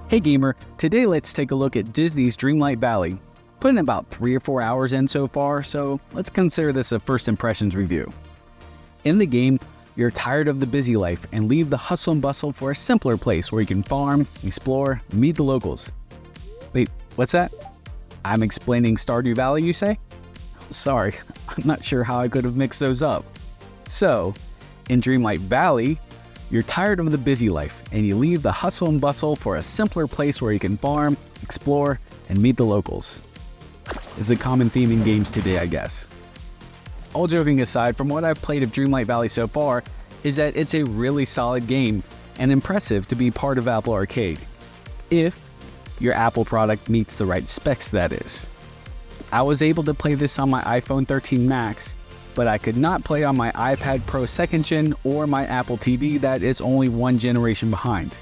Hey gamer, today let's take a look at Disney's Dreamlight Valley. Put in about 3 or 4 hours in so far, so let's consider this a first impressions review. In the game, you're tired of the busy life and leave the hustle and bustle for a simpler place where you can farm, explore, and meet the locals. Wait, what's that? I'm explaining Stardew Valley, you say? Sorry, I'm not sure how I could have mixed those up. So, in Dreamlight Valley, you're tired of the busy life and you leave the hustle and bustle for a simpler place where you can farm, explore, and meet the locals. It's a common theme in games today, I guess. All joking aside, from what I've played of Dreamlight Valley so far, is that it's a really solid game and impressive to be part of Apple Arcade. If your Apple product meets the right specs, that is. I was able to play this on my iPhone 13 Max, but I could not play on my iPad Pro 2nd Gen or my Apple TV that is only one generation behind.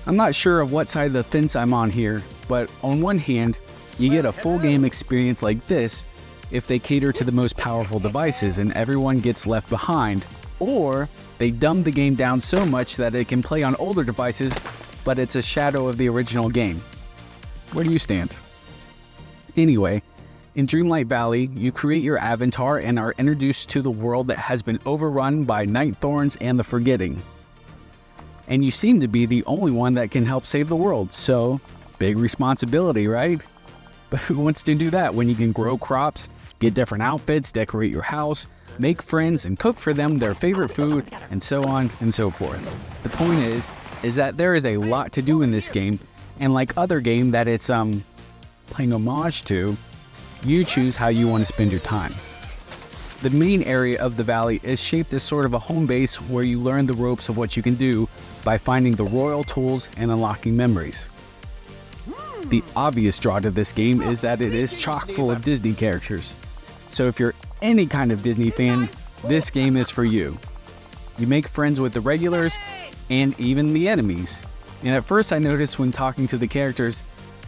I'm not sure of what side of the fence I'm on here, but on one hand, you get a full game experience like this if they cater to the most powerful devices and everyone gets left behind, or they dumb the game down so much that it can play on older devices, but it's a shadow of the original game. Where do you stand? Anyway, in Dreamlight Valley, you create your avatar and are introduced to the world that has been overrun by night thorns and the forgetting. And you seem to be the only one that can help save the world, so big responsibility, right? But who wants to do that when you can grow crops, get different outfits, decorate your house, make friends, and cook for them their favorite food, and so on and so forth. The point is that there is a lot to do in this game, and like other game that it's playing homage to, you choose how you want to spend your time. The main area of the valley is shaped as sort of a home base where you learn the ropes of what you can do by finding the royal tools and unlocking memories. The obvious draw to this game is that it is chock full of Disney characters. So if you're any kind of Disney fan, this game is for you. You make friends with the regulars and even the enemies. And at first I noticed when talking to the characters,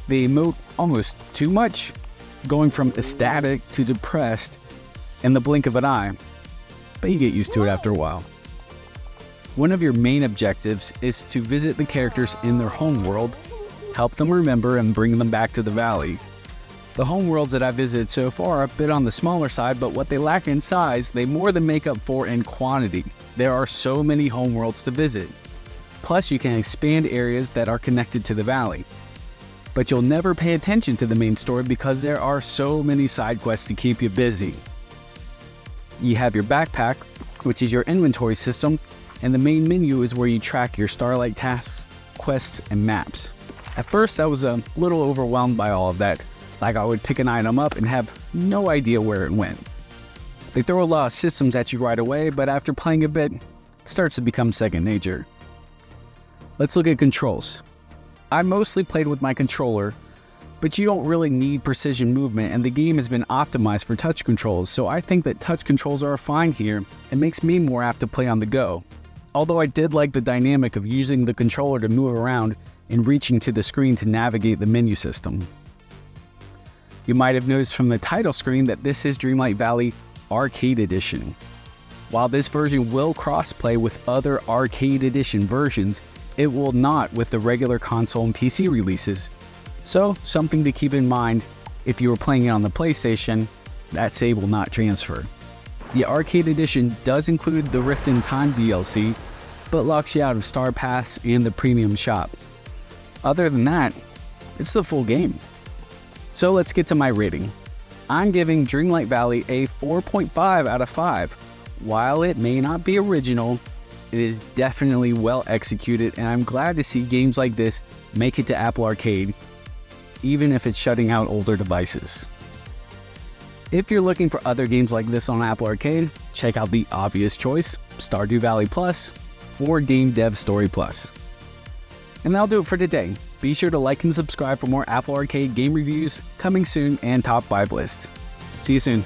they emote almost too much, going from ecstatic to depressed in the blink of an eye, but you get used to it after a while. One of your main objectives is to visit the characters in their home world, help them remember and bring them back to the valley. The home worlds that I've visited so far are a bit on the smaller side, but what they lack in size, they more than make up for in quantity. There are so many home worlds to visit. Plus, you can expand areas that are connected to the valley. But you'll never pay attention to the main story because there are so many side quests to keep you busy. You have your backpack, which is your inventory system, and the main menu is where you track your Starlight tasks, quests, and maps. At first, I was a little overwhelmed by all of that, like I would pick an item up and have no idea where it went. They throw a lot of systems at you right away, but after playing a bit, it starts to become second nature. Let's look at controls. I mostly played with my controller, but you don't really need precision movement and the game has been optimized for touch controls, so I think that touch controls are fine here. It makes me more apt to play on the go. Although I did like the dynamic of using the controller to move around and reaching to the screen to navigate the menu system. You might have noticed from the title screen that this is Dreamlight Valley Arcade Edition. While this version will crossplay with other Arcade Edition versions, it will not with the regular console and PC releases. So, something to keep in mind if you were playing it on the PlayStation, that save will not transfer. The Arcade Edition does include the Rift in Time DLC, but locks you out of Star Pass and the Premium Shop. Other than that, it's the full game. So let's get to my rating. I'm giving Dreamlight Valley a 4.5 out of 5. While it may not be original, it is definitely well executed, and I'm glad to see games like this make it to Apple Arcade, even if it's shutting out older devices. If you're looking for other games like this on Apple Arcade, check out the obvious choice, Stardew Valley Plus or Game Dev Story Plus. And that'll do it for today. Be sure to like and subscribe for more Apple Arcade game reviews coming soon and top 5 lists. See you soon.